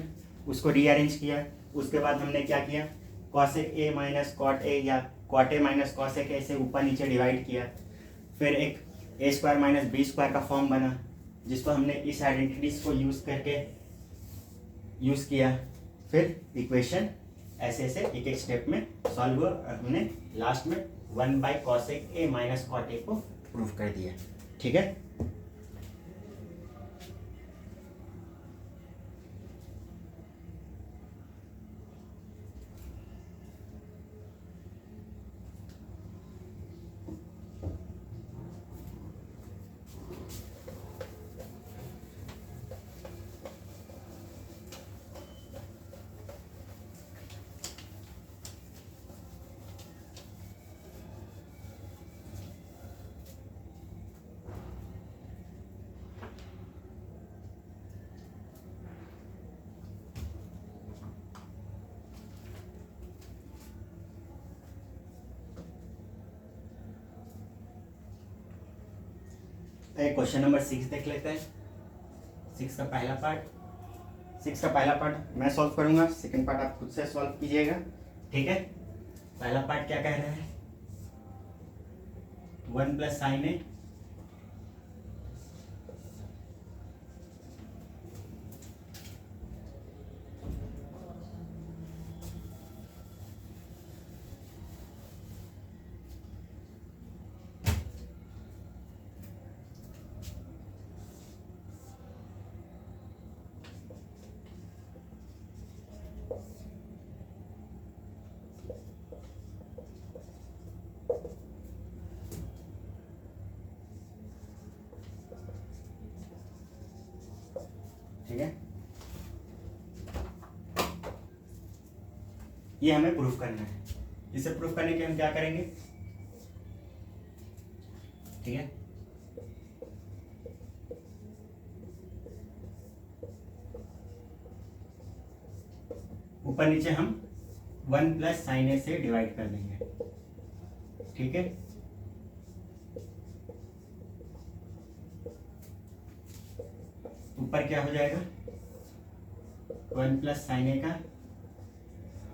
उसको रीअरेंज किया। उसके बाद हमने क्या किया, cosec A minus cot A या cot A minus cosec A से ऊपर नीचे डिवाइड किया। फिर एक A square minus B square का फॉर्म बना, जिसको हमने इस आइडेंटिटीज को यूज़ करके यूज़ किया। फिर इक्वेशन ऐसे ऐसे एक एक स्टेप में सॉल्व हुआ और हमने लास्ट में 1 by cosec A minus cot a को प्रूफ कर दिया, ठीक है। क्वेश्चन नंबर 6 देख लेते हैं। 6 का पहला पार्ट मैं सॉल्व करूंगा, सेकंड पार्ट आप खुद से सॉल्व कीजिएगा, ठीक है। पहला पार्ट क्या कह रहा है, 1 प्लस साइन ए ठीक है। ये हमें प्रूफ करना है। इसे प्रूफ करने के हम क्या करेंगे, ठीक है। ऊपर नीचे हम 1 प्लस साइन ए से डिवाइड कर देंगे, ठीक है। ऊपर क्या हो जाएगा, 1 प्लस साइन ए का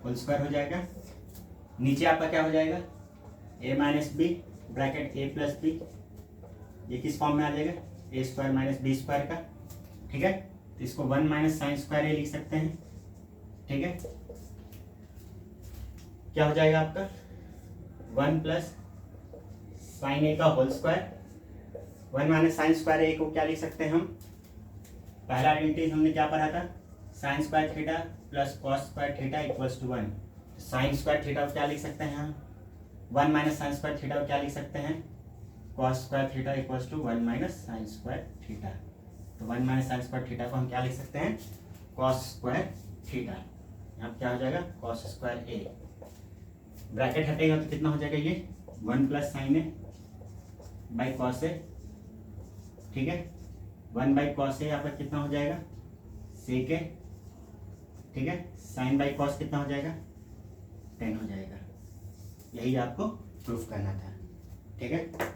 होल स्क्वायर हो जाएगा। नीचे आपका क्या हो जाएगा, ए माइनस बी ब्रैकेट ए प्लस बी। ये किस फॉर्म में आ जाएगा, ए स्क्वायर माइनस बी स्क्वायर का, ठीक है। तो इसको 1 माइनस साइन स्क्वायर ए लिख सकते हैं, ठीक है। क्या हो जाएगा आपका 1 प्लस साइन ए का whole square. 1 minus sine square A को क्या लिख सकते हैं हम, पहला आइडेंटिटी हमने क्या पढ़ा था, sine square theta plus cos square theta equals to 1। Sine square theta को क्या लिख सकते हैं हम, 1 माइनस साइन स्क्वायर थीटा को क्या लिख सकते हैं, cos square theta equals to 1 minus sine square theta. तो 1 माइनस साइन स्क्वायर थीटा को हम क्या लिख सकते हैं, कॉस स्क्वायर थीटा। यहाँ क्या हो जाएगा, कॉस स्क्वायर ए। ब्रैकेट हटेगा तो कितना हो जाएगा, ये 1 plus sine A by cos A, ठीक है। 1 बाई कॉस ए यहाँ पर कितना हो जाएगा, सेक ए, ठीक है। साइन बाई कॉस कितना हो जाएगा, 10 हो जाएगा। यही आपको प्रूफ करना था, ठीक है।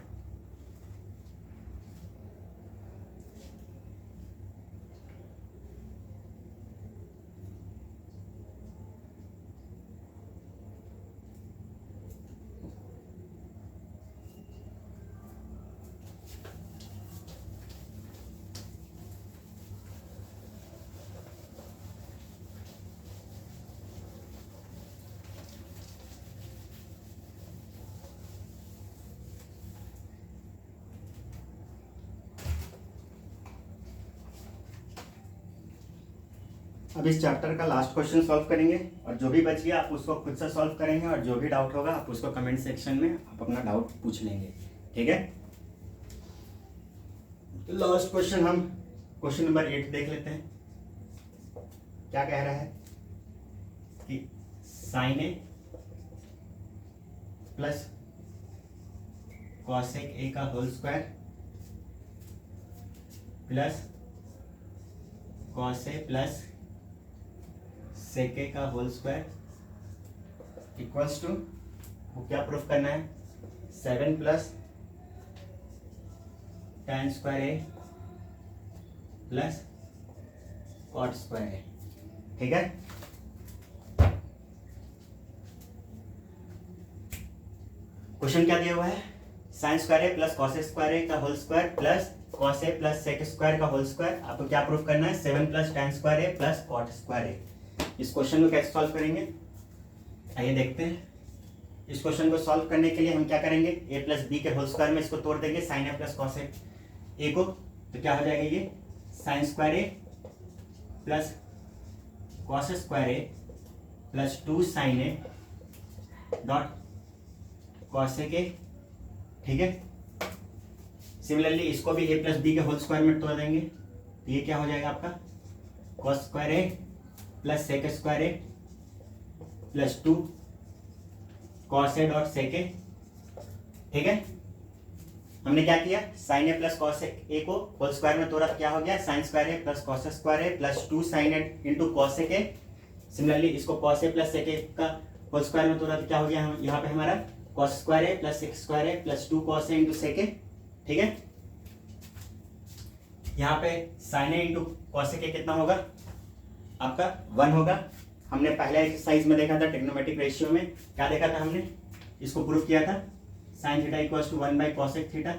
अब इस चैप्टर का लास्ट क्वेश्चन सॉल्व करेंगे और जो भी बच गया आप उसको खुद से सॉल्व करेंगे और जो भी डाउट होगा आप उसको कमेंट सेक्शन में आप अपना डाउट पूछ लेंगे, ठीक है। लास्ट क्वेश्चन हम क्वेश्चन नंबर 8 देख लेते हैं। क्या कह रहा है कि sine A plus cosec a का whole square plus cos A plus sec a का होल स्क्वायर इक्वल्स टू, वो क्या प्रूफ करना है, 7 प्लस tan स्क्वायर ए प्लस कॉट स्क्वायर ए, ठीक है। क्वेश्चन क्या दिया हुआ है, साइन स्क्वायर ए प्लस कॉस स्क्वायर ए का होल स्क्वायर प्लस कॉस ए प्लस सेक स्क्वायर का होल स्क्वायर। आपको क्या प्रूफ करना है, 7 प्लस tan स्क्वायर ए प्लस कॉट स्क्वायर ए। इस क्वेश्चन को कैसे सॉल्व करेंगे, आइए देखते हैं। इस क्वेश्चन को सॉल्व करने के लिए हम क्या करेंगे, ए प्लस बी के होल स्क्वायर में इसको तोड़ देंगे sine A plus cos a को, तो क्या हो जाएगा ये sine square A plus cos square A plus 2 sine a dot cosec a, ठीक है। सिमिलरली इसको भी ए प्लस बी के होल स्क्वायर में तोड़ देंगे, तो ये क्या हो जाएगा आपका cos square A plus sec square A plus 2 cos A dot sec a, ठीक है। हमने क्या किया, sine A plus cos a को होल स्क्वायर में तोड़ा, क्या हो गया sine square A plus cos square A plus 2 sine a into cosec a. Similarly इसको cos A plus sec a का होल स्क्वायर में तोड़ा, तो क्या हो गया यहाँ पे हमारा cos square A plus sec square A plus 2 cos a into sec a, ठीक है। यहाँ पे sine a into cosec a कितना होगा आपका 1 होगा। हमने पहले एक्सरसाइज में देखा था ट्रिग्नोमेट्रिक रेशियो में, क्या देखा था हमने, इसको प्रूव किया था sine theta equals to 1 by cosec theta,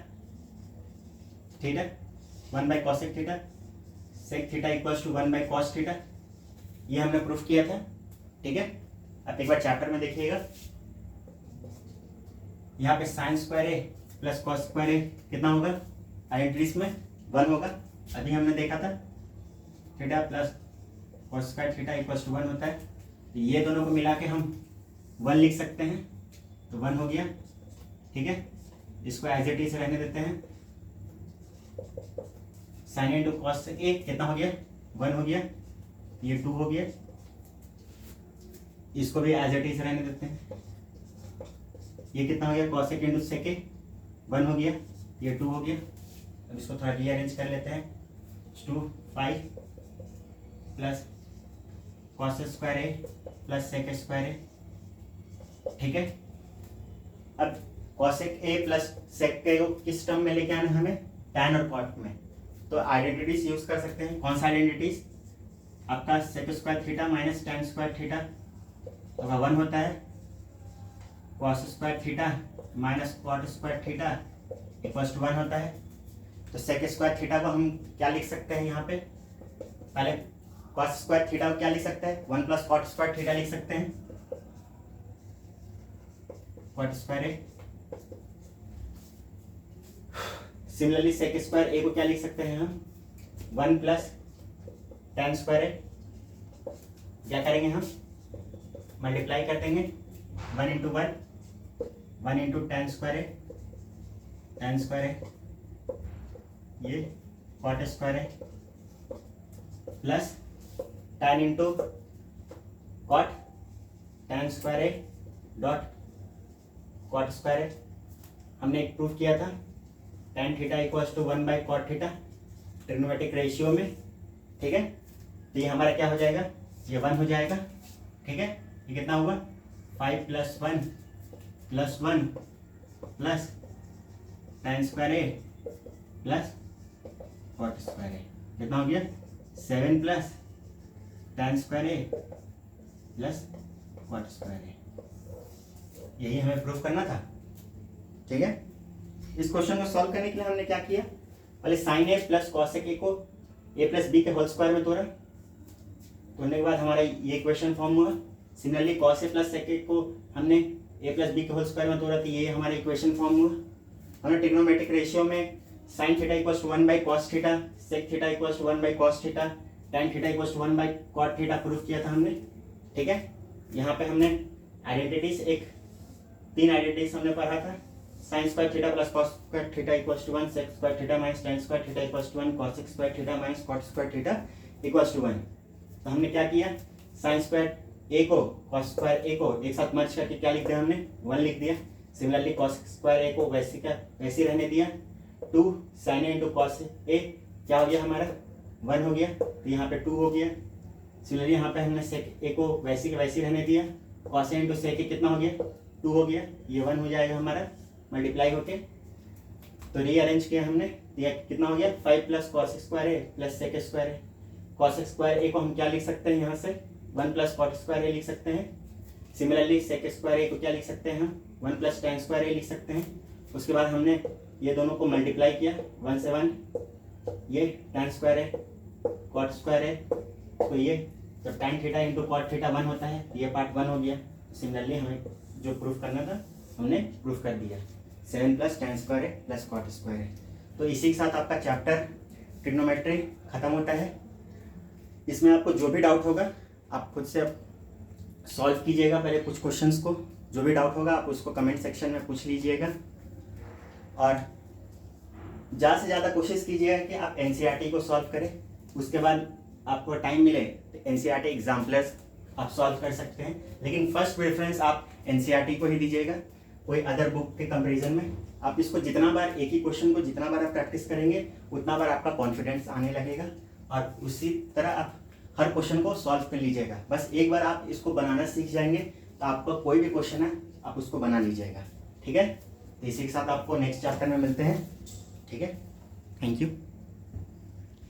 ठीक है, 1 by cosec theta, sec theta equals to 1 by cos theta, ये हमने प्रूफ किया था, ठीक है। अब एक बार चैप्टर में देखिएगा, यहाँ पे साइन स्क्वायर ए प्लस कॉस स्क्वायर ए कितना होगा, आइडेंटिटीज में 1 होगा। अभी हमने देखा था theta plus cos square theta equals to 1 होता है, तो ये दोनों को मिला के हम 1 लिख सकते हैं, तो 1 हो गया, ठीक है। इसको एज इट इज रहने देते हैं, साइन इंटू कॉस ए कितना हो गया 1 हो गया, ये 2 हो गया, इसको भी एज इट इज रहने देते हैं, ये कितना हो गया कॉसेक इंटू सेक 1 हो गया, ये 2 हो गया। अब इसको थोड़ा रीअरेंज कर लेते हैं, 2 5 प्लस कॉस स्क्वायर ए प्लस सेक स्क्वायर ए, ठीक है। अब cosec A plus sec a को किस टर्म में लेके आना है हमें, टैन और कॉट में, तो आइडेंटिटीज यूज कर सकते हैं। कौन सा आइडेंटिटीज, आपका sec square theta minus tan square theta तो 1 होता है, cos square theta minus cot square theta equals to 1 होता है। तो सेक स्क्वायर थीटा को हम क्या लिख सकते हैं, यहाँ पे पहले कॉस स्क्वायर थीटा को क्या लिख सकते हैं, 1 प्लस कॉट स्क्वायर थीटा लिख सकते हैं, cot square A. Similarly sec square A को क्या लिख सकते हैं हम, 1 प्लस टैन स्क्वायर ए, क्या करेंगे हम मल्टीप्लाई कर देंगे 1 into 1 into tan square A, tan square A, ये cot square A plus tan into cot tan square A dot cot square A. हमने एक प्रूफ किया था tan theta equals to 1 by cot theta trigonometric ratio में, ठीक है। तो ये हमारा क्या हो जाएगा, ये 1 हो जाएगा, ठीक है। ये कितना होगा 5 प्लस 1 प्लस tan स्क्वायर ए प्लस कॉट स्क्वायर ए, कितना हो गया 7 प्लस tan स्क्वायर ए प्लस कॉट स्क्वायर ए। यही हमें प्रूफ करना था, ठीक है। इस क्वेश्चन को सॉल्व करने के लिए हमने क्या किया, पहले sine A plus cosec a को ए प्लस बी के होल स्क्वायर में तोड़ा, तोड़ने के बाद हमारा ये इक्वेशन फॉर्म हुआ। Similarly cos A plus sec a को हमने ए प्लस बी के होल स्क्वायर में तोड़ा, तो ये हमारा इक्वेशन फॉर्म हुआ। हमने ट्रिग्नोमेट्रिक रेशियो में sine theta equals to 1 by cos theta, sec theta equals to 1 by cos theta, tan theta equals to 1 by cot theta proof किया था हमने, ठीक है। यहाँ पे हमने आइडेंटिटीज तीन आइडेंटिटीज हमने पढ़ा था, sine square theta plus cos square theta equals to 1, sec square theta minus tan square theta equals to 1, cosec square theta minus cot square theta equals to 1। तो हमने क्या किया, साइन स्क्वायर ए को cos square A को एक साथ मर्ज करके क्या लिख दिया हमने, 1 लिख दिया। सिमिलरली कॉस स्क्वायर ए को वैसे रहने दिया, 2 sine a into cos A क्या हो गया हमारा 1 हो गया, तो यहाँ पे 2 हो गया। सिमिलरली यहाँ पे हमने सेक ए को वैसे रहने दिया, कॉस ए इंटू सेक ए कितना हो गया 2 हो गया, ये 1 हो जाएगा हमारा मल्टीप्लाई होके। तो रीअरेंज किया हमने, ये कितना हो गया 5 plus cos square A plus sec square A. Cos square A को हम क्या लिख सकते हैं यहाँ से 1 प्लस कॉट स्क्वायर ए लिख सकते हैं। सिमिलरली सेक स्क्वायर ए को क्या लिख सकते हैं हम 1 प्लस tan स्क्वायर ए लिख सकते हैं। उसके बाद हमने ये दोनों को मल्टीप्लाई किया 1 से 1, ये tan स्क्वायर है कॉट स्क्वायर है, तो ये तो tan theta into cot theta 1 होता है, ये पार्ट 1 हो गया। सिमिलरली हमें जो प्रूफ करना था हमने प्रूफ कर दिया, 7 प्लस tan स्क्वायर है प्लस कॉट स्क्वायर है। तो इसी के साथ आपका चैप्टर ट्रिग्नोमेट्री खत्म होता है। इसमें आपको जो भी डाउट होगा आप खुद से सॉल्व कीजिएगा, पहले कुछ क्वेश्चंस को, जो भी डाउट होगा आप उसको कमेंट सेक्शन में पूछ लीजिएगा। और ज़्यादा से ज़्यादा कोशिश कीजिएगा कि आप एनसीईआरटी को सॉल्व करें। उसके बाद आपको टाइम मिले तो एनसीईआरटी एग्जाम्पलर्स आप सॉल्व कर सकते हैं, लेकिन फर्स्ट प्रेफरेंस आप एनसीईआरटी को ही दीजिएगा कोई अदर बुक के कंपैरिजन में। आप इसको जितना बार, एक ही क्वेश्चन को जितना बार आप प्रैक्टिस करेंगे उतना बार आपका कॉन्फिडेंस आने लगेगा, और उसी तरह आप हर क्वेश्चन को सॉल्व कर लीजिएगा। बस एक बार आप इसको बनाना सीख जाएंगे तो आपका कोई भी क्वेश्चन है आप उसको बना लीजिएगा, ठीक है। तो इसी के साथ आपको नेक्स्ट चैप्टर में मिलते हैं, ठीक है। Thank you.